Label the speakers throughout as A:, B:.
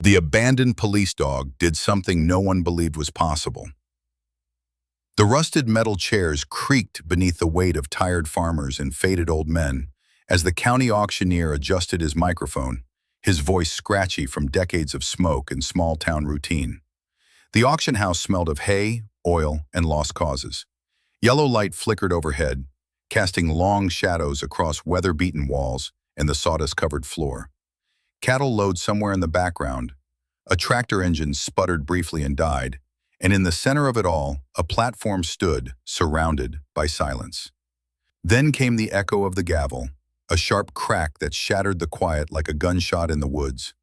A: The abandoned police dog did something no one believed was possible. The rusted metal chairs creaked beneath the weight of tired farmers and faded old men as the county auctioneer adjusted his microphone, his voice scratchy from decades of smoke and small-town routine. The auction house smelled of hay, oil, and lost causes. Yellow light flickered overhead, casting long shadows across weather-beaten walls and the sawdust-covered floor. Cattle lowed somewhere in the background. A tractor engine sputtered briefly and died, and in the center of it all, a platform stood, surrounded by silence. Then came the echo of the gavel, a sharp crack that shattered the quiet like a gunshot in the woods.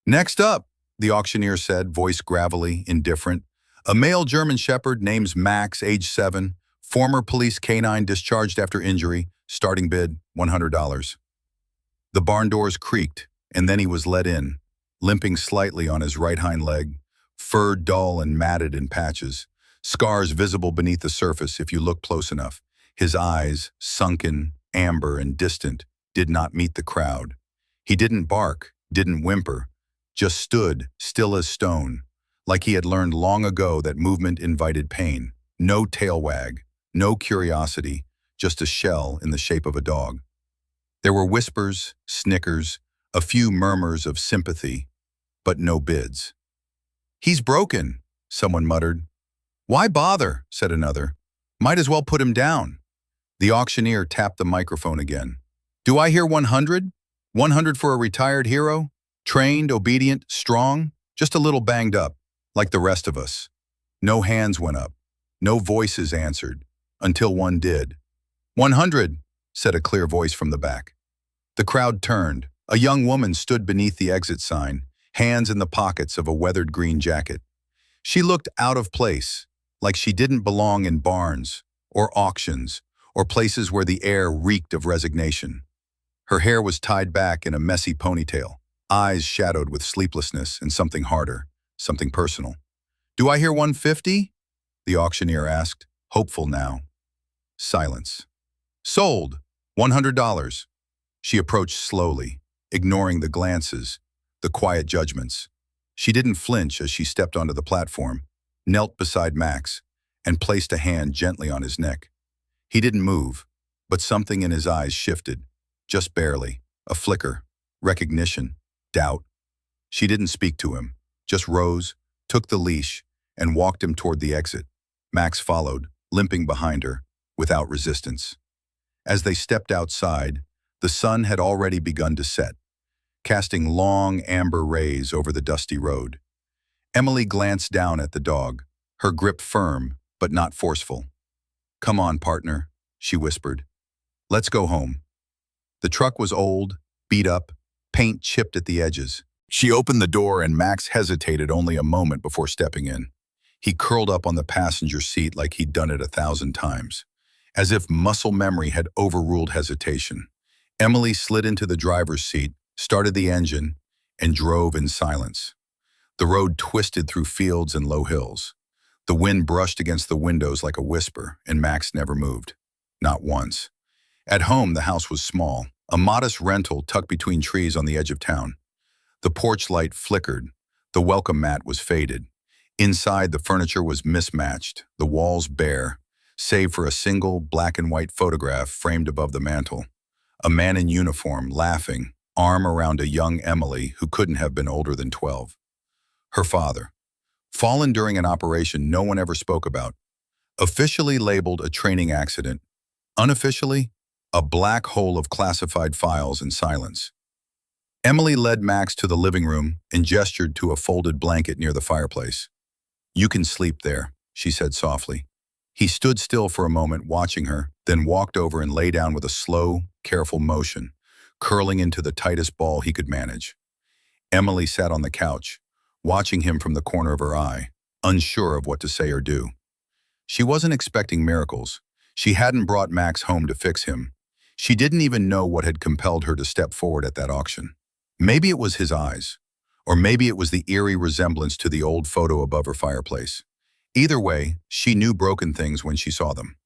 A: "Next up," the auctioneer said, voice gravelly, indifferent, "a male German shepherd named Max, age 7, former police canine discharged after injury, starting bid, $100. The barn doors creaked, and then he was let in, limping slightly on his right hind leg, fur dull and matted in patches, scars visible beneath the surface if you look close enough. His eyes, sunken, amber, and distant, did not meet the crowd. He didn't bark, didn't whimper, just stood, still as stone, like he had learned long ago that movement invited pain. No tail wag, no curiosity, just a shell in the shape of a dog. There were whispers, snickers, a few murmurs of sympathy, but no bids. "He's broken," someone muttered. "Why bother?" said another. "Might as well put him down." The auctioneer tapped the microphone again. "Do I hear 100? 100 for a retired hero? Trained, obedient, strong, just a little banged up, like the rest of us." No hands went up. No voices answered, until one did. 100, said a clear voice from the back. The crowd turned. A young woman stood beneath the exit sign, hands in the pockets of a weathered green jacket. She looked out of place, like she didn't belong in barns, or auctions, or places where the air reeked of resignation. Her hair was tied back in a messy ponytail, eyes shadowed with sleeplessness and something harder, something personal. "Do I hear 150? The auctioneer asked, hopeful now. Silence. "Sold. $100. She approached slowly, ignoring the glances, the quiet judgments. She didn't flinch as she stepped onto the platform, knelt beside Max, and placed a hand gently on his neck. He didn't move, but something in his eyes shifted, just barely, a flicker, recognition, doubt. She didn't speak to him, just rose, took the leash, and walked him toward the exit. Max followed, limping behind her, without resistance. As they stepped outside, the sun had already begun to set, casting long amber rays over the dusty road. Emily glanced down at the dog, her grip firm, but not forceful. "Come on, partner," she whispered. "Let's go home." The truck was old, beat up, paint chipped at the edges. She opened the door and Max hesitated only a moment before stepping in. He curled up on the passenger seat like he'd done it 1,000 times, as if muscle memory had overruled hesitation. Emily slid into the driver's seat, started the engine, and drove in silence. The road twisted through fields and low hills. The wind brushed against the windows like a whisper, and Max never moved. Not once. At home, the house was small, a modest rental tucked between trees on the edge of town. The porch light flickered. The welcome mat was faded. Inside, the furniture was mismatched, the walls bare, save for a single black and white photograph framed above the mantel. A man in uniform, laughing, arm around a young Emily who couldn't have been older than 12. Her father. Fallen during an operation no one ever spoke about. Officially labeled a training accident. Unofficially, a black hole of classified files and silence. Emily led Max to the living room and gestured to a folded blanket near the fireplace. "You can sleep there," she said softly. He stood still for a moment watching her, then walked over and lay down with a slow, careful motion, curling into the tightest ball he could manage. Emily sat on the couch, watching him from the corner of her eye, unsure of what to say or do. She wasn't expecting miracles. She hadn't brought Max home to fix him. She didn't even know what had compelled her to step forward at that auction. Maybe it was his eyes, or maybe it was the eerie resemblance to the old photo above her fireplace. Either way, she knew broken things when she saw them.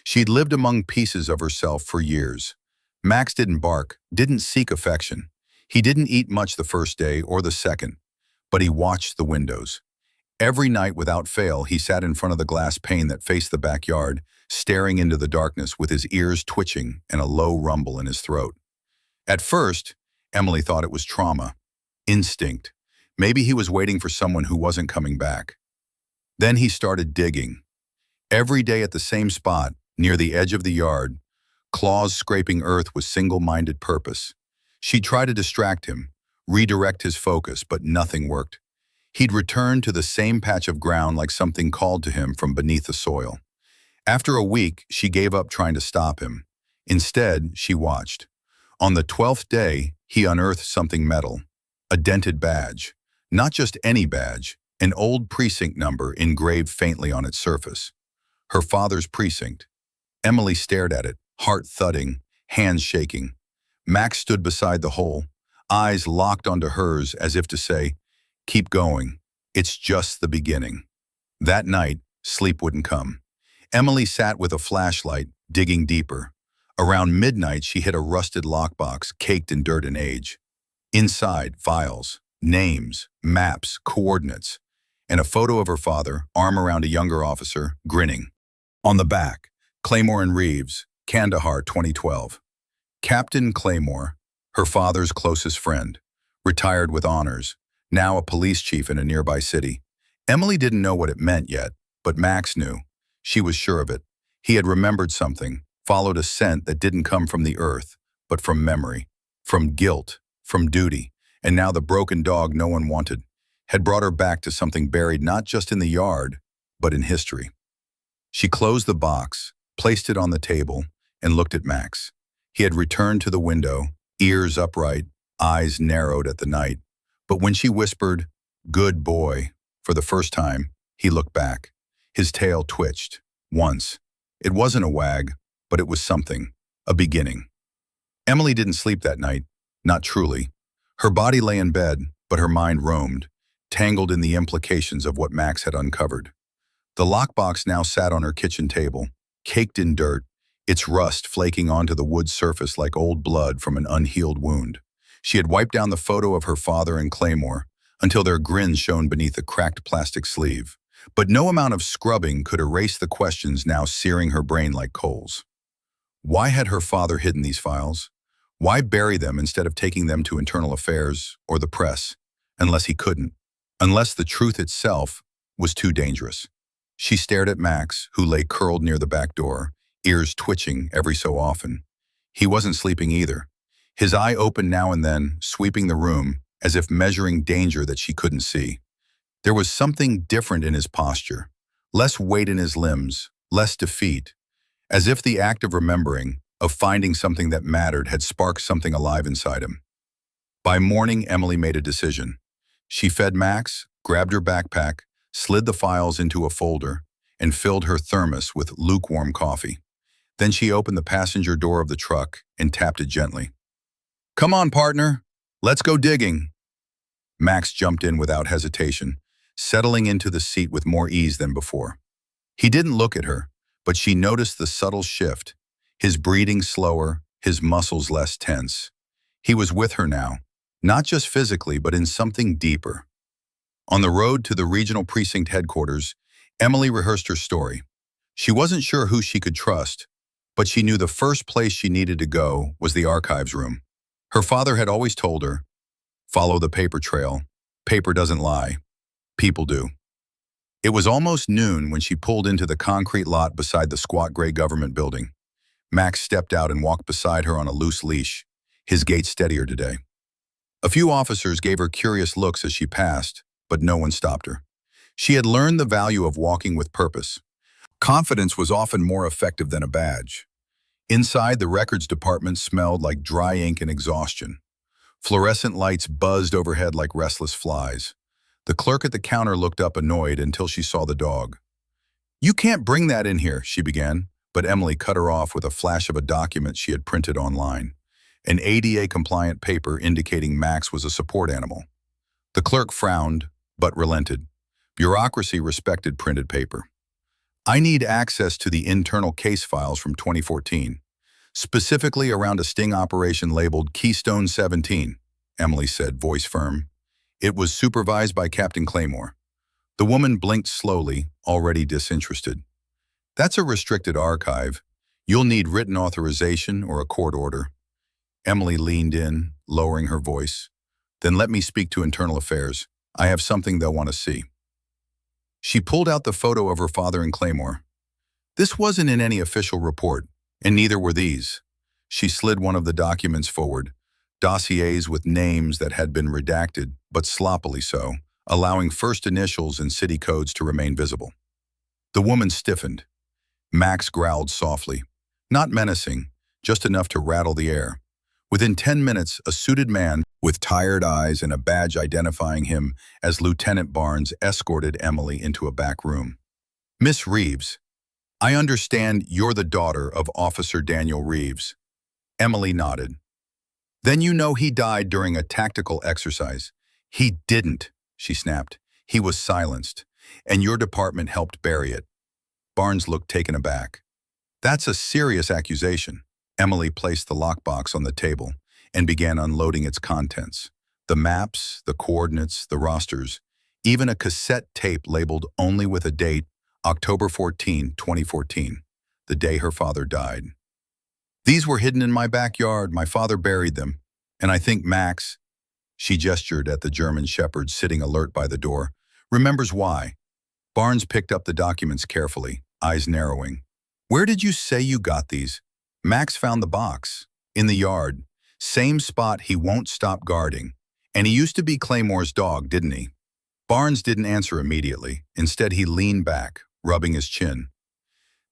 A: She'd lived among pieces of herself for years. Max didn't bark, didn't seek affection. He didn't eat much the first day or the second, but he watched the windows. Every night without fail, he sat in front of the glass pane that faced the backyard, staring into the darkness with his ears twitching and a low rumble in his throat. At first, Emily thought it was trauma, instinct. Maybe he was waiting for someone who wasn't coming back. Then he started digging. Every day at the same spot, near the edge of the yard, claws scraping earth with single-minded purpose. She tried to distract him, redirect his focus, but nothing worked. He'd return to the same patch of ground like something called to him from beneath the soil. After a week, she gave up trying to stop him. Instead, she watched. On the 12th day, he unearthed something metal, a dented badge. Not just any badge, an old precinct number engraved faintly on its surface. Her father's precinct. Emily stared at it, heart thudding, hands shaking. Max stood beside the hole, eyes locked onto hers as if to say, "Keep going. It's just the beginning." That night, sleep wouldn't come. Emily sat with a flashlight, digging deeper. Around midnight, she hit a rusted lockbox caked in dirt and age. Inside, files, names, maps, coordinates, and a photo of her father, arm around a younger officer, grinning. On the back, Claymore and Reeves, Kandahar 2012. Captain Claymore, her father's closest friend, retired with honors, now a police chief in a nearby city. Emily didn't know what it meant yet, but Max knew. She was sure of it. He had remembered something, followed a scent that didn't come from the earth, but from memory, from guilt, from duty, and now the broken dog no one wanted had brought her back to something buried not just in the yard, but in history. She closed the box, placed it on the table, and looked at Max. He had returned to the window, ears upright, eyes narrowed at the night. But when she whispered, "Good boy," for the first time, he looked back. His tail twitched, once. It wasn't a wag, but it was something, a beginning. Emily didn't sleep that night, not truly. Her body lay in bed, but her mind roamed, tangled in the implications of what Max had uncovered. The lockbox now sat on her kitchen table, caked in dirt, its rust flaking onto the wood surface like old blood from an unhealed wound. She had wiped down the photo of her father and Claymore until their grins shone beneath a cracked plastic sleeve. But no amount of scrubbing could erase the questions now searing her brain like coals. Why had her father hidden these files? Why bury them instead of taking them to internal affairs or the press? Unless he couldn't. Unless the truth itself was too dangerous. She stared at Max, who lay curled near the back door, ears twitching every so often. He wasn't sleeping either. His eye opened now and then, sweeping the room, as if measuring danger that she couldn't see. There was something different in his posture, less weight in his limbs, less defeat, as if the act of remembering, of finding something that mattered, had sparked something alive inside him. By morning, Emily made a decision. She fed Max, grabbed her backpack, slid the files into a folder, and filled her thermos with lukewarm coffee. Then she opened the passenger door of the truck and tapped it gently. "Come on, partner. Let's go digging." Max jumped in without hesitation, settling into the seat with more ease than before. He didn't look at her, but she noticed the subtle shift, his breathing slower, his muscles less tense. He was with her now, not just physically, but in something deeper. On the road to the regional precinct headquarters, Emily rehearsed her story. She wasn't sure who she could trust, but she knew the first place she needed to go was the archives room. Her father had always told her, "Follow the paper trail. Paper doesn't lie. People do." It was almost noon when she pulled into the concrete lot beside the squat gray government building. Max stepped out and walked beside her on a loose leash, his gait steadier today. A few officers gave her curious looks as she passed, but no one stopped her. She had learned the value of walking with purpose. Confidence was often more effective than a badge. Inside, the records department smelled like dry ink and exhaustion. Fluorescent lights buzzed overhead like restless flies. The clerk at the counter looked up annoyed until she saw the dog. "You can't bring that in here," she began, but Emily cut her off with a flash of a document she had printed online, an ADA-compliant paper indicating Max was a support animal. The clerk frowned, but relented. Bureaucracy respected printed paper. "I need access to the internal case files from 2014, specifically around a sting operation labeled Keystone 17, Emily said, voice firm. It was supervised by Captain Claymore. The woman blinked slowly, already disinterested. That's a restricted archive. You'll need written authorization or a court order. Emily leaned in, lowering her voice. Then let me speak to Internal Affairs. I have something they'll want to see. She pulled out the photo of her father and Claymore. This wasn't in any official report, and neither were these. She slid one of the documents forward, dossiers with names that had been redacted, but sloppily so, allowing first initials and city codes to remain visible. The woman stiffened. Max growled softly, not menacing, just enough to rattle the air. Within 10 minutes, a suited man with tired eyes and a badge identifying him as Lieutenant Barnes escorted Emily into a back room. Miss Reeves, I understand you're the daughter of Officer Daniel Reeves. Emily nodded. Then you know he died during a tactical exercise. He didn't, she snapped. He was silenced, and your department helped bury it. Barnes looked taken aback. That's a serious accusation. Emily placed the lockbox on the table and began unloading its contents. The maps, the coordinates, the rosters, even a cassette tape labeled only with a date, October 14, 2014, the day her father died. These were hidden in my backyard. My father buried them. And I think Max, she gestured at the German shepherd sitting alert by the door, remembers why. Barnes picked up the documents carefully, eyes narrowing. Where did you say you got these? Max found the box. In the yard. Same spot he won't stop guarding. And he used to be Claymore's dog, didn't he? Barnes didn't answer immediately. Instead, he leaned back, rubbing his chin.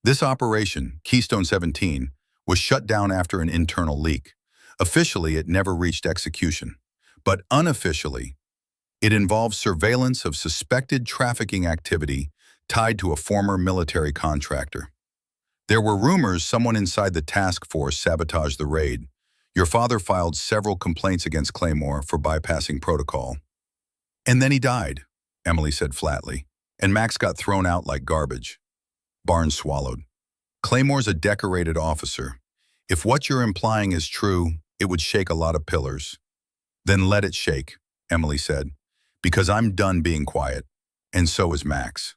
A: This operation, Keystone 17, was shut down after an internal leak. Officially, it never reached execution. But unofficially, it involved surveillance of suspected trafficking activity tied to a former military contractor. There were rumors someone inside the task force sabotaged the raid. Your father filed several complaints against Claymore for bypassing protocol. And then he died, Emily said flatly, and Max got thrown out like garbage. Barnes swallowed. Claymore's a decorated officer. If what you're implying is true, it would shake a lot of pillars. Then let it shake, Emily said, because I'm done being quiet, and so is Max.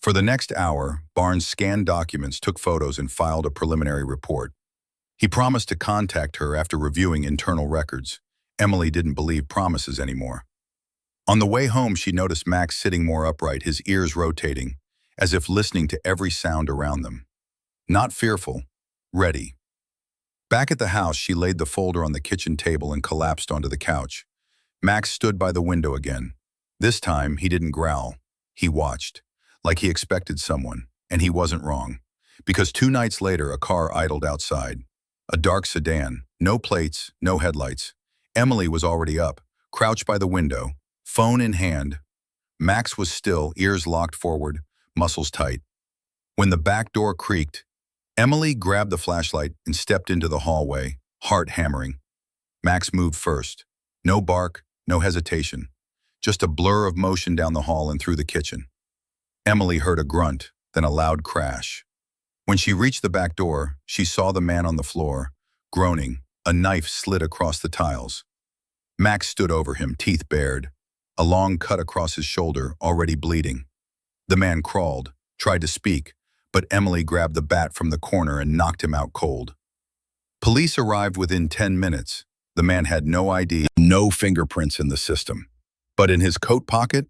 A: For the next hour, Barnes scanned documents, took photos, and filed a preliminary report. He promised to contact her after reviewing internal records. Emily didn't believe promises anymore. On the way home, she noticed Max sitting more upright, his ears rotating, as if listening to every sound around them. Not fearful, ready. Back at the house, she laid the folder on the kitchen table and collapsed onto the couch. Max stood by the window again. This time, he didn't growl. He watched, like he expected someone, and he wasn't wrong. Because 2 nights later, a car idled outside. A dark sedan, no plates, no headlights. Emily was already up, crouched by the window, phone in hand. Max was still, ears locked forward, muscles tight. When the back door creaked, Emily grabbed the flashlight and stepped into the hallway, heart hammering. Max moved first. No bark, no hesitation. Just a blur of motion down the hall and through the kitchen. Emily heard a grunt, then a loud crash. When she reached the back door, she saw the man on the floor, groaning, a knife slid across the tiles. Max stood over him, teeth bared, a long cut across his shoulder, already bleeding. The man crawled, tried to speak, but Emily grabbed the bat from the corner and knocked him out cold. Police arrived within 10 minutes. The man had no ID, no fingerprints in the system. But in his coat pocket,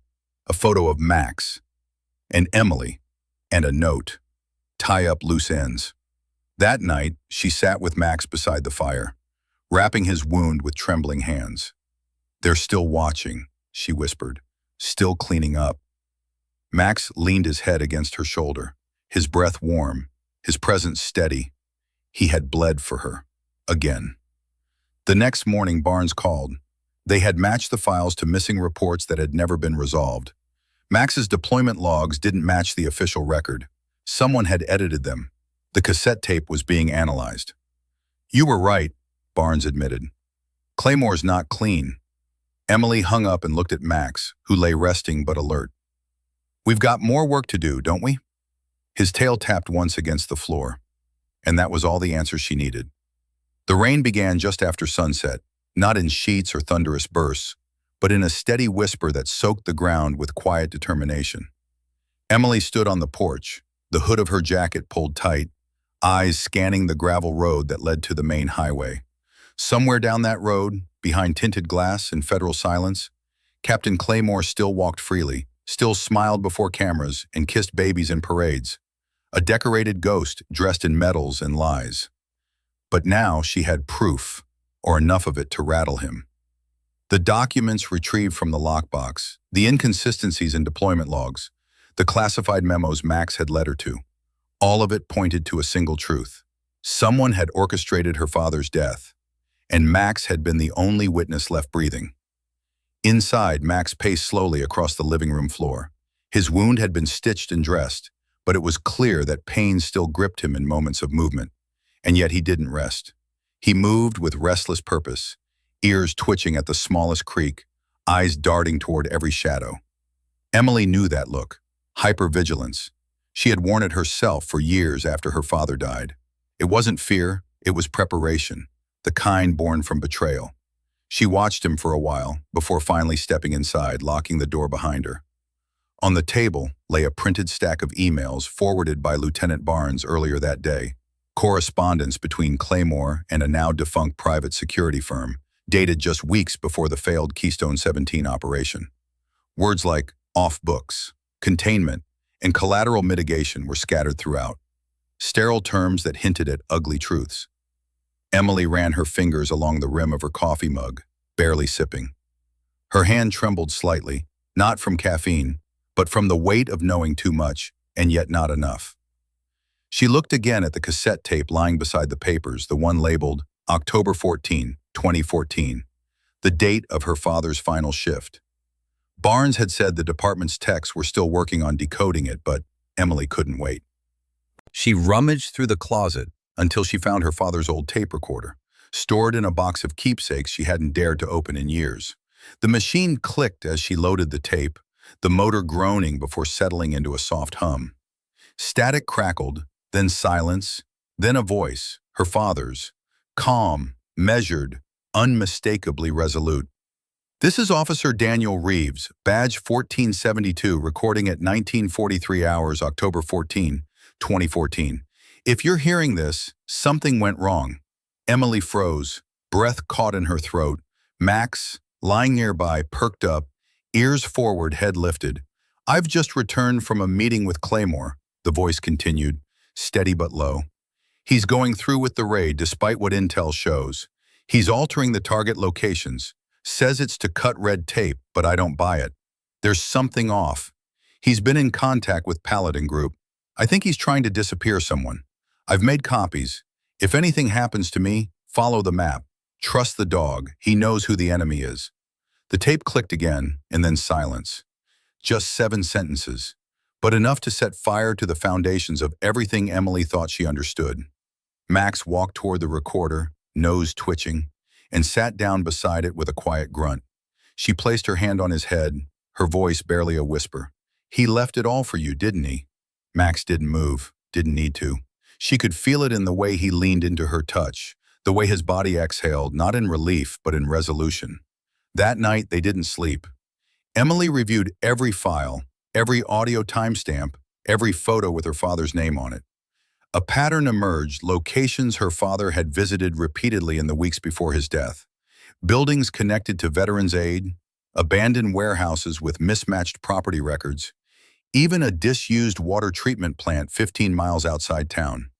A: a photo of Max, and Emily, and a note. Tie up loose ends. That night, she sat with Max beside the fire, wrapping his wound with trembling hands. They're still watching, she whispered, still cleaning up. Max leaned his head against her shoulder, his breath warm, his presence steady. He had bled for her, again. The next morning, Barnes called. They had matched the files to missing reports that had never been resolved. Max's deployment logs didn't match the official record. Someone had edited them. The cassette tape was being analyzed. You were right, Barnes admitted. Claymore's not clean. Emily hung up and looked at Max, who lay resting but alert. We've got more work to do, don't we? His tail tapped once against the floor, and that was all the answer she needed. The rain began just after sunset, not in sheets or thunderous bursts, but in a steady whisper that soaked the ground with quiet determination. Emily stood on the porch, the hood of her jacket pulled tight, eyes scanning the gravel road that led to the main highway. Somewhere down that road, behind tinted glass and federal silence, Captain Claymore still walked freely, still smiled before cameras and kissed babies in parades. A decorated ghost dressed in medals and lies. But now she had proof, or enough of it to rattle him. The documents retrieved from the lockbox, the inconsistencies in deployment logs, the classified memos Max had led her to. All of it pointed to a single truth. Someone had orchestrated her father's death, and Max had been the only witness left breathing. Inside, Max paced slowly across the living room floor. His wound had been stitched and dressed, but it was clear that pain still gripped him in moments of movement. And yet he didn't rest. He moved with restless purpose, ears twitching at the smallest creak, eyes darting toward every shadow. Emily knew that look, hypervigilance. She had worn it herself for years after her father died. It wasn't fear, it was preparation, the kind born from betrayal. She watched him for a while before finally stepping inside, locking the door behind her. On the table lay a printed stack of emails forwarded by Lieutenant Barnes earlier that day, correspondence between Claymore and a now-defunct private security firm, dated just weeks before the failed Keystone 17 operation. Words like off books, containment, and collateral mitigation were scattered throughout, sterile terms that hinted at ugly truths. Emily ran her fingers along the rim of her coffee mug, barely sipping. Her hand trembled slightly, not from caffeine, but from the weight of knowing too much, and yet not enough. She looked again at the cassette tape lying beside the papers, the one labeled October 14, 2014, the date of her father's final shift. Barnes had said the department's techs were still working on decoding it, but Emily couldn't wait. She rummaged through the closet until she found her father's old tape recorder, stored in a box of keepsakes she hadn't dared to open in years. The machine clicked as she loaded the tape, the motor groaning before settling into a soft hum. Static crackled, then silence, then a voice, her father's, calm, measured, unmistakably resolute. "This is Officer Daniel Reeves, badge 1472, recording at 1943 hours, October 14, 2014. If you're hearing this, something went wrong." Emily froze, breath caught in her throat. Max, lying nearby, perked up, ears forward, head lifted. "I've just returned from a meeting with Claymore," the voice continued, steady but low. "He's going through with the raid despite what intel shows. He's altering the target locations. Says it's to cut red tape, but I don't buy it. There's something off. He's been in contact with Paladin Group. I think he's trying to disappear someone. I've made copies. If anything happens to me, follow the map. Trust the dog. He knows who the enemy is." The tape clicked again, and then silence. Just 7 sentences, but enough to set fire to the foundations of everything Emily thought she understood. Max walked toward the recorder, nose twitching, and sat down beside it with a quiet grunt. She placed her hand on his head, her voice barely a whisper. "He left it all for you, didn't he?" Max didn't move, didn't need to. She could feel it in the way he leaned into her touch, the way his body exhaled, not in relief, but in resolution. That night, they didn't sleep. Emily reviewed every file, every audio timestamp, every photo with her father's name on it. A pattern emerged, locations her father had visited repeatedly in the weeks before his death. Buildings connected to Veterans Aid, abandoned warehouses with mismatched property records, even a disused water treatment plant 15 miles outside town.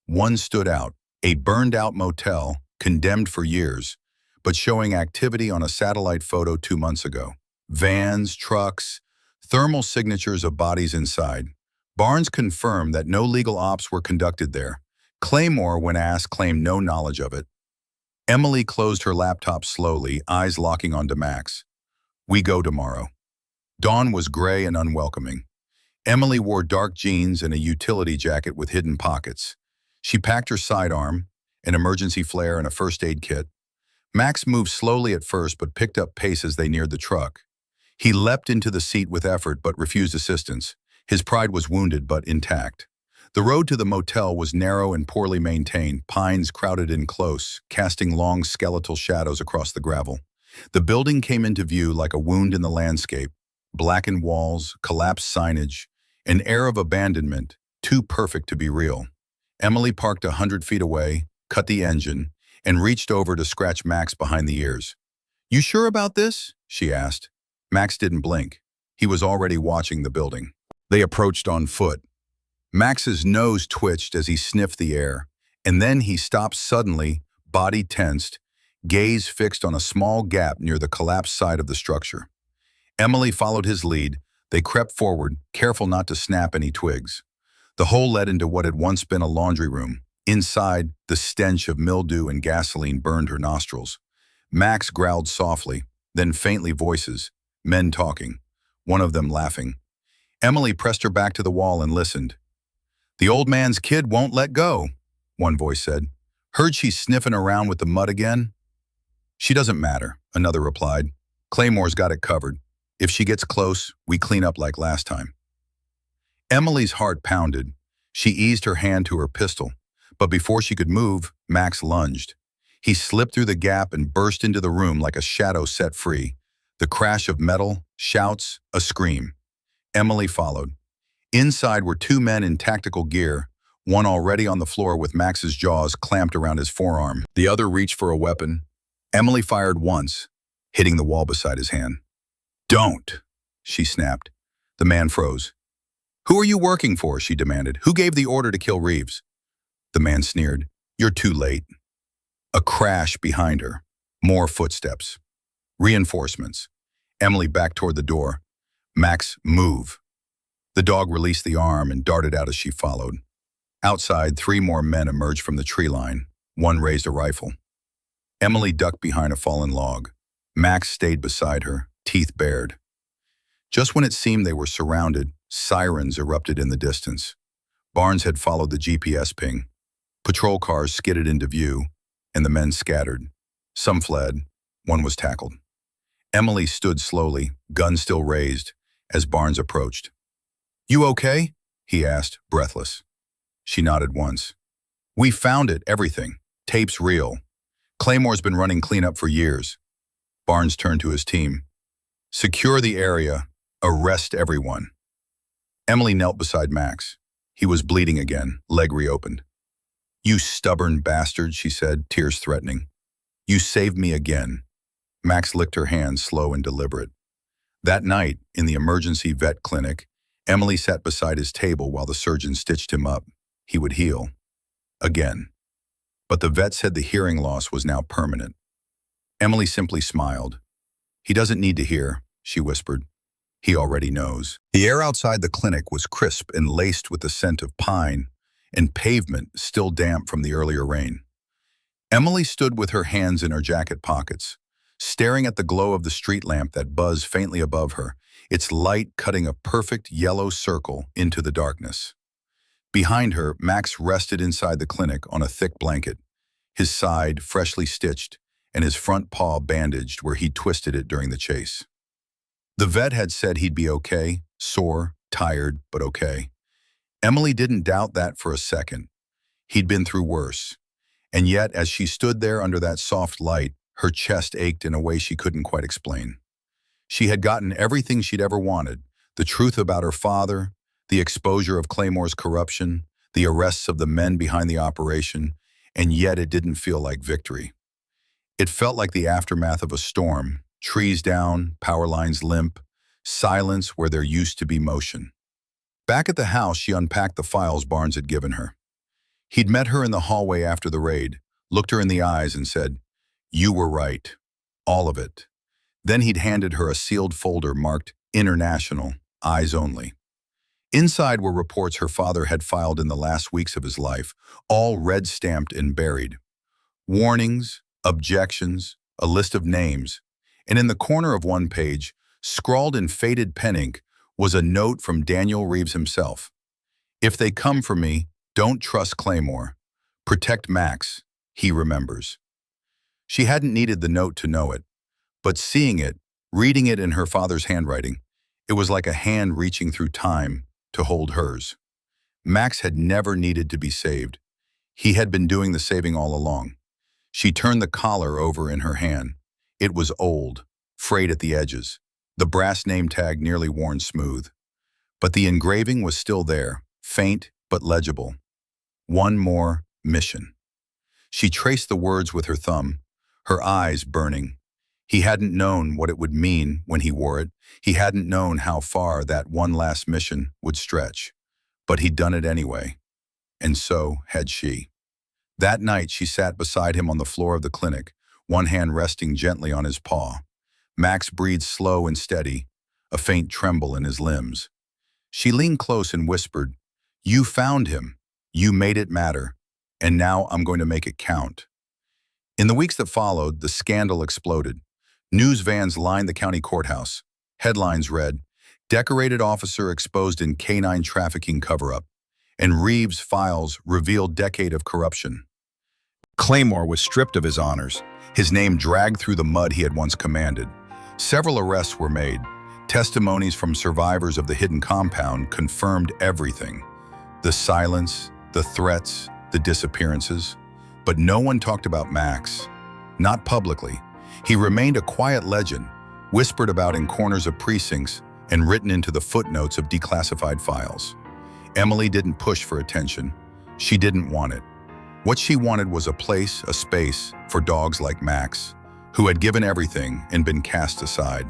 A: One stood out, a burned-out motel, condemned for years, but showing activity on a satellite photo 2 months ago. Vans, trucks, thermal signatures of bodies inside. Barnes confirmed that no legal ops were conducted there. Claymore, when asked, claimed no knowledge of it. Emily closed her laptop slowly, eyes locking onto Max. "We go tomorrow." Dawn was gray and unwelcoming. Emily wore dark jeans and a utility jacket with hidden pockets. She packed her sidearm, an emergency flare, and a first aid kit. Max moved slowly at first but picked up pace as they neared the truck. He leapt into the seat with effort but refused assistance. His pride was wounded but intact. The road to the motel was narrow and poorly maintained, pines crowded in close, casting long skeletal shadows across the gravel. The building came into view like a wound in the landscape, blackened walls, collapsed signage, an air of abandonment, too perfect to be real. Emily parked 100 feet away, cut the engine, and reached over to scratch Max behind the ears. "You sure about this?" she asked. Max didn't blink. He was already watching the building. They approached on foot. Max's nose twitched as he sniffed the air, and then he stopped suddenly, body tensed, gaze fixed on a small gap near the collapsed side of the structure. Emily followed his lead. They crept forward, careful not to snap any twigs. The hole led into what had once been a laundry room. Inside, the stench of mildew and gasoline burned her nostrils. Max growled softly, then faintly voices, men talking, one of them laughing. Emily pressed her back to the wall and listened. "The old man's kid won't let go," one voice said. "Heard she's sniffing around with the mud again?" "She doesn't matter," another replied. "Claymore's got it covered. If she gets close, we clean up like last time." Emily's heart pounded. She eased her hand to her pistol, but before she could move, Max lunged. He slipped through the gap and burst into the room like a shadow set free. The crash of metal, shouts, a scream. Emily followed. Inside were two men in tactical gear, one already on the floor with Max's jaws clamped around his forearm. The other reached for a weapon. Emily fired once, hitting the wall beside his hand. "Don't," she snapped. The man froze. "Who are you working for?" she demanded. "Who gave the order to kill Reeves?" The man sneered. "You're too late." A crash behind her. More footsteps. Reinforcements. Emily backed toward the door. "Max, move." The dog released the arm and darted out as she followed. Outside, 3 more men emerged from the tree line. One raised a rifle. Emily ducked behind a fallen log. Max stayed beside her, teeth bared. Just when it seemed they were surrounded, sirens erupted in the distance. Barnes had followed the GPS ping. Patrol cars skidded into view, and the men scattered. Some fled. One was tackled. Emily stood slowly, gun still raised, as Barnes approached. "You okay?" he asked, breathless. She nodded once. "We found it, everything. Tape's real. Claymore's been running cleanup for years." Barnes turned to his team. "Secure the area. Arrest everyone." Emily knelt beside Max. He was bleeding again, leg reopened. "You stubborn bastard," she said, tears threatening. "You saved me again." Max licked her hand, slow and deliberate. That night, in the emergency vet clinic, Emily sat beside his table while the surgeon stitched him up. He would heal. Again. But the vet said the hearing loss was now permanent. Emily simply smiled. "He doesn't need to hear," she whispered. "He already knows." The air outside the clinic was crisp and laced with the scent of pine, and pavement still damp from the earlier rain. Emily stood with her hands in her jacket pockets, staring at the glow of the street lamp that buzzed faintly above her, its light cutting a perfect yellow circle into the darkness. Behind her, Max rested inside the clinic on a thick blanket, his side freshly stitched and his front paw bandaged where he'd twisted it during the chase. The vet had said he'd be okay, sore, tired, but okay. Emily didn't doubt that for a second. He'd been through worse. And yet, as she stood there under that soft light, her chest ached in a way she couldn't quite explain. She had gotten everything she'd ever wanted, the truth about her father, the exposure of Claymore's corruption, the arrests of the men behind the operation, and yet it didn't feel like victory. It felt like the aftermath of a storm, trees down, power lines limp, silence where there used to be motion. Back at the house, she unpacked the files Barnes had given her. He'd met her in the hallway after the raid, looked her in the eyes and said, "You were right. All of it." Then he'd handed her a sealed folder marked International, Eyes Only. Inside were reports her father had filed in the last weeks of his life, all red-stamped and buried. Warnings, objections, a list of names, and in the corner of one page, scrawled in faded pen ink, was a note from Daniel Reeves himself. "If they come for me, don't trust Claymore. Protect Max. He remembers." She hadn't needed the note to know it, but seeing it, reading it in her father's handwriting, it was like a hand reaching through time to hold hers. Max had never needed to be saved. He had been doing the saving all along. She turned the collar over in her hand. It was old, frayed at the edges, the brass name tag nearly worn smooth. But the engraving was still there, faint but legible. One more mission. She traced the words with her thumb, her eyes burning. He hadn't known what it would mean when he wore it. He hadn't known how far that one last mission would stretch. But he'd done it anyway. And so had she. That night, she sat beside him on the floor of the clinic, one hand resting gently on his paw. Max breathed slow and steady, a faint tremble in his limbs. She leaned close and whispered, "You found him. You made it matter. And now I'm going to make it count." In the weeks that followed, the scandal exploded. News vans lined the county courthouse. Headlines read, "Decorated officer exposed in canine trafficking cover-up," and Reeves' files revealed decade of corruption. Claymore was stripped of his honors, his name dragged through the mud he had once commanded. Several arrests were made. Testimonies from survivors of the hidden compound confirmed everything. The silence, the threats, the disappearances. But no one talked about Max. Not publicly. He remained a quiet legend, whispered about in corners of precincts and written into the footnotes of declassified files. Emily didn't push for attention. She didn't want it. What she wanted was a place, a space, for dogs like Max, who had given everything and been cast aside.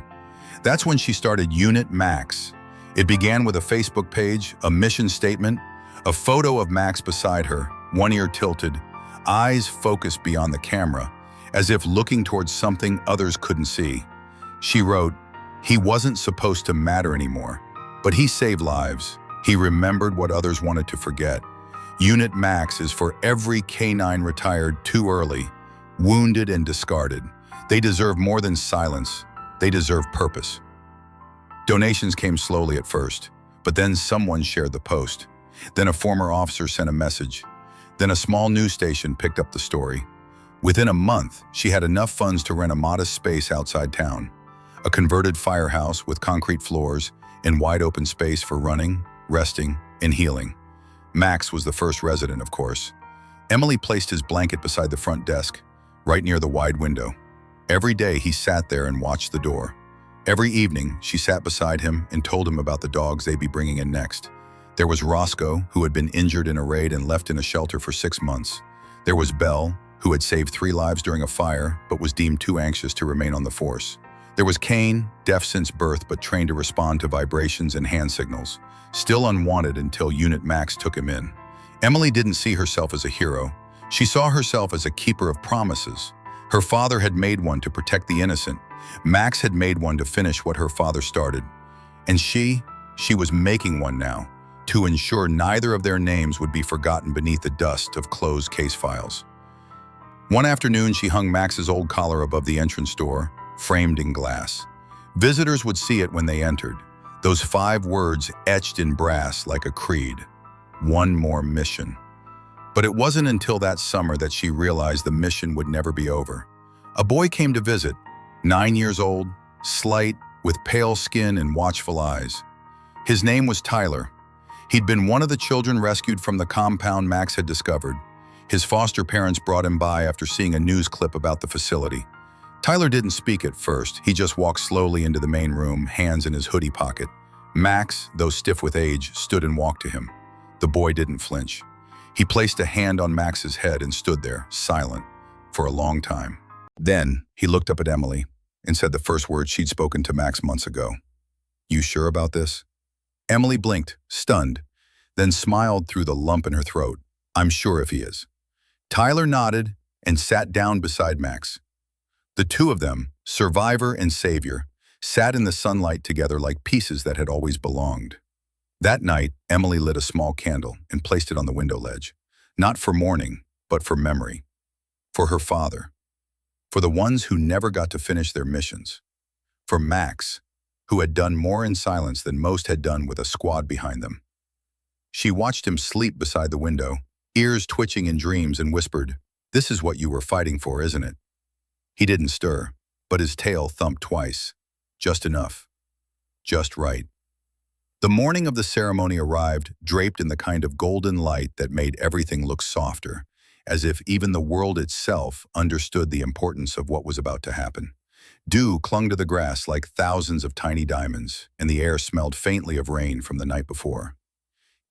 A: That's when she started Unit Max. It began with a Facebook page, a mission statement, a photo of Max beside her, one ear tilted, eyes focused beyond the camera, as if looking towards something others couldn't see. She wrote, "He wasn't supposed to matter anymore, but he saved lives. He remembered what others wanted to forget. Unit Max is for every canine retired too early, wounded and discarded. They deserve more than silence. They deserve purpose." Donations came slowly at first, but then someone shared the post. Then a former officer sent a message. Then a small news station picked up the story. Within a month, she had enough funds to rent a modest space outside town. A converted firehouse with concrete floors and wide open space for running, resting, and healing. Max was the first resident, of course. Emily placed his blanket beside the front desk, right near the wide window. Every day he sat there and watched the door. Every evening, she sat beside him and told him about the dogs they'd be bringing in next. There was Roscoe, who had been injured in a raid and left in a shelter for 6 months. There was Belle, who had saved 3 lives during a fire, but was deemed too anxious to remain on the force. There was Kane, deaf since birth but trained to respond to vibrations and hand signals, still unwanted until Unit Max took him in. Emily didn't see herself as a hero. She saw herself as a keeper of promises. Her father had made one to protect the innocent. Max had made one to finish what her father started. And she was making one now, to ensure neither of their names would be forgotten beneath the dust of closed case files. One afternoon, she hung Max's old collar above the entrance door, framed in glass. Visitors would see it when they entered, those 5 words etched in brass like a creed. One more mission. But it wasn't until that summer that she realized the mission would never be over. A boy came to visit, 9 years old, slight, with pale skin and watchful eyes. His name was Tyler. He'd been one of the children rescued from the compound Max had discovered. His foster parents brought him by after seeing a news clip about the facility. Tyler didn't speak at first. He just walked slowly into the main room, hands in his hoodie pocket. Max, though stiff with age, stood and walked to him. The boy didn't flinch. He placed a hand on Max's head and stood there, silent, for a long time. Then he looked up at Emily and said the first words she'd spoken to Max months ago. "You sure about this?" Emily blinked, stunned, then smiled through the lump in her throat. "I'm sure if he is." Tyler nodded and sat down beside Max. The two of them, survivor and savior, sat in the sunlight together like pieces that had always belonged. That night, Emily lit a small candle and placed it on the window ledge, not for mourning, but for memory. For her father. For the ones who never got to finish their missions. For Max, who had done more in silence than most had done with a squad behind them. She watched him sleep beside the window, ears twitching in dreams, and whispered, "This is what you were fighting for, isn't it?" He didn't stir, but his tail thumped twice. Just enough. Just right. The morning of the ceremony arrived, draped in the kind of golden light that made everything look softer, as if even the world itself understood the importance of what was about to happen. Dew clung to the grass like thousands of tiny diamonds, and the air smelled faintly of rain from the night before.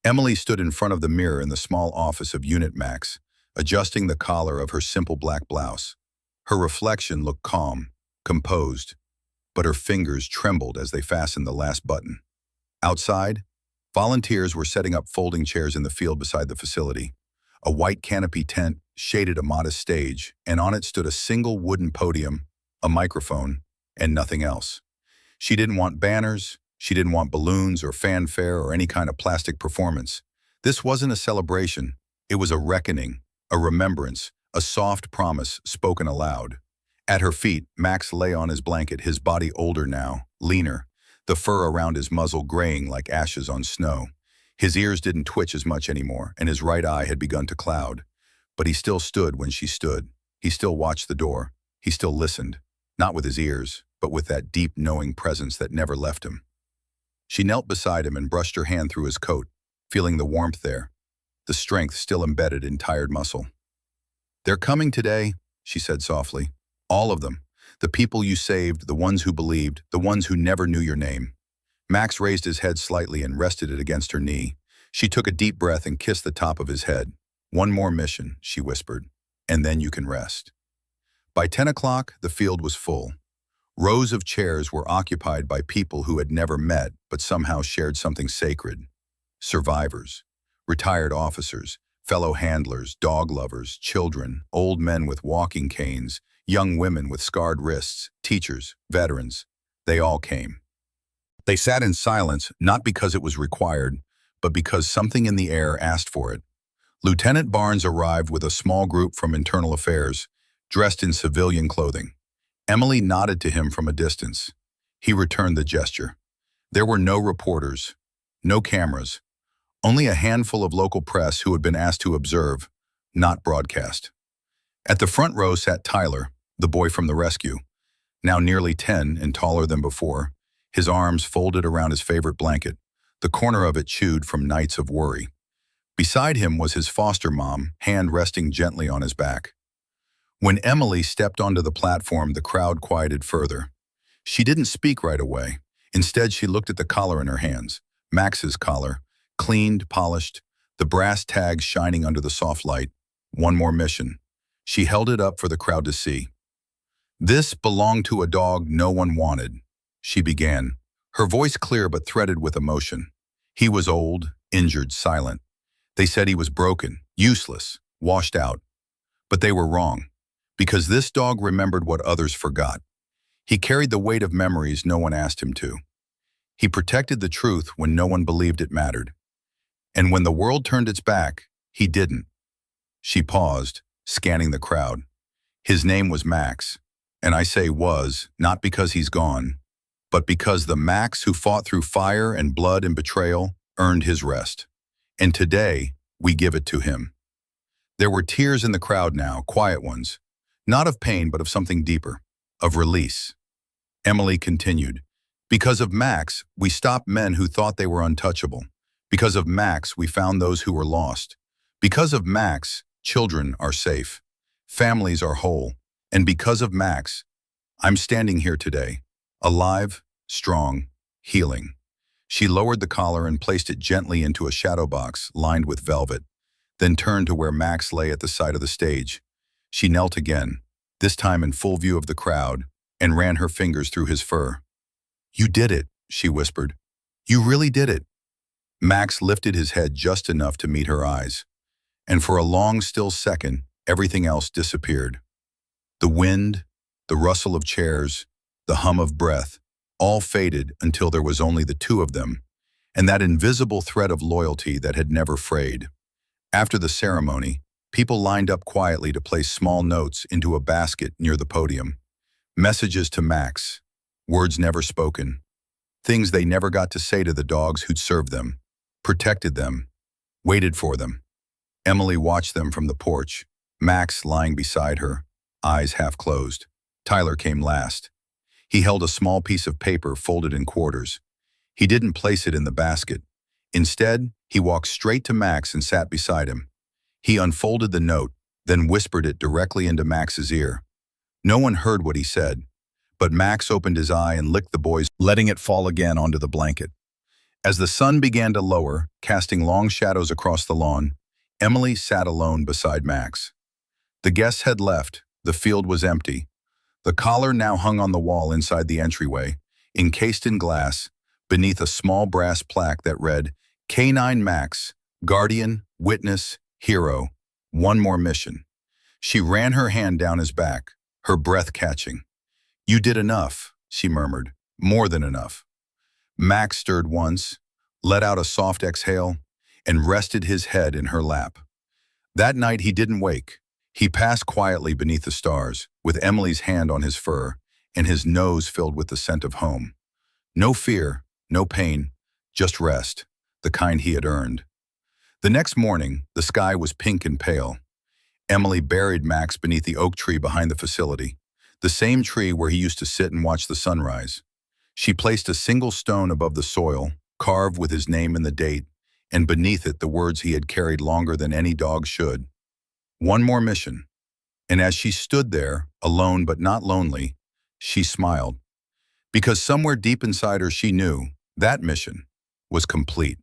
A: Emily stood in front of the mirror in the small office of Unit Max, adjusting the collar of her simple black blouse. Her reflection looked calm, composed, but her fingers trembled as they fastened the last button. Outside, volunteers were setting up folding chairs in the field beside the facility. A white canopy tent shaded a modest stage, and on it stood a single wooden podium, a microphone, and nothing else. She didn't want banners, she didn't want balloons or fanfare or any kind of plastic performance. This wasn't a celebration, it was a reckoning, a remembrance, a soft promise spoken aloud. At her feet, Max lay on his blanket, his body older now, leaner, the fur around his muzzle graying like ashes on snow. His ears didn't twitch as much anymore, and his right eye had begun to cloud. But he still stood when she stood. He still watched the door. He still listened, not with his ears, but with that deep, knowing presence that never left him. She knelt beside him and brushed her hand through his coat, feeling the warmth there, the strength still embedded in tired muscle. "They're coming today," she said softly. "All of them. The people you saved, the ones who believed, the ones who never knew your name." Max raised his head slightly and rested it against her knee. She took a deep breath and kissed the top of his head. "One more mission," she whispered, "and then you can rest." By 10 o'clock, the field was full. Rows of chairs were occupied by people who had never met but somehow shared something sacred. Survivors, retired officers, fellow handlers, dog lovers, children, old men with walking canes, young women with scarred wrists, teachers, veterans. They all came. They sat in silence, not because it was required, but because something in the air asked for it. Lieutenant Barnes arrived with a small group from Internal Affairs, dressed in civilian clothing. Emily nodded to him from a distance. He returned the gesture. There were no reporters, no cameras, only a handful of local press who had been asked to observe, not broadcast. At the front row sat Tyler, the boy from the rescue, now nearly 10 and taller than before, his arms folded around his favorite blanket, the corner of it chewed from nights of worry. Beside him was his foster mom, hand resting gently on his back. When Emily stepped onto the platform, the crowd quieted further. She didn't speak right away. Instead, she looked at the collar in her hands, Max's collar, cleaned, polished, the brass tags shining under the soft light. One more mission. She held it up for the crowd to see. "This belonged to a dog no one wanted," she began, her voice clear but threaded with emotion. "He was old, injured, silent. They said he was broken, useless, washed out. But they were wrong, because this dog remembered what others forgot. He carried the weight of memories no one asked him to. He protected the truth when no one believed it mattered. And when the world turned its back, he didn't." She paused, scanning the crowd. "His name was Max, and I say was, not because he's gone, but because the Max who fought through fire and blood and betrayal earned his rest. And today, we give it to him." There were tears in the crowd now, quiet ones, not of pain but of something deeper, of release. Emily continued, "Because of Max, we stopped men who thought they were untouchable. Because of Max, we found those who were lost. Because of Max, children are safe. Families are whole. And because of Max, I'm standing here today, alive, strong, healing." She lowered the collar and placed it gently into a shadow box lined with velvet, then turned to where Max lay at the side of the stage. She knelt again, this time in full view of the crowd, and ran her fingers through his fur. "You did it," she whispered. "You really did it." Max lifted his head just enough to meet her eyes, and for a long, still second, everything else disappeared. The wind, the rustle of chairs, the hum of breath, all faded until there was only the two of them, and that invisible thread of loyalty that had never frayed. After the ceremony, people lined up quietly to place small notes into a basket near the podium. Messages to Max, words never spoken, things they never got to say to the dogs who'd served them, protected them, waited for them. Emily watched them from the porch, Max lying beside her, eyes half closed. Tyler came last. He held a small piece of paper folded in quarters. He didn't place it in the basket. Instead, he walked straight to Max and sat beside him. He unfolded the note, then whispered it directly into Max's ear. No one heard what he said, but Max opened his eye and licked the boy's, letting it fall again onto the blanket. As the sun began to lower, casting long shadows across the lawn, Emily sat alone beside Max. The guests had left. The field was empty. The collar now hung on the wall inside the entryway, encased in glass, beneath a small brass plaque that read, K9 Max, Guardian, Witness, Hero, one more mission. She ran her hand down his back, her breath catching. You did enough, she murmured, more than enough. Max stirred once, let out a soft exhale, and rested his head in her lap. That night he didn't wake. He passed quietly beneath the stars, with Emily's hand on his fur, and his nose filled with the scent of home. No fear, no pain, just rest, the kind he had earned. The next morning, the sky was pink and pale. Emily buried Max beneath the oak tree behind the facility, the same tree where he used to sit and watch the sunrise. She placed a single stone above the soil, carved with his name and the date, and beneath it the words he had carried longer than any dog should. One more mission. And as she stood there, alone but not lonely, she smiled. Because somewhere deep inside her she knew that mission was complete.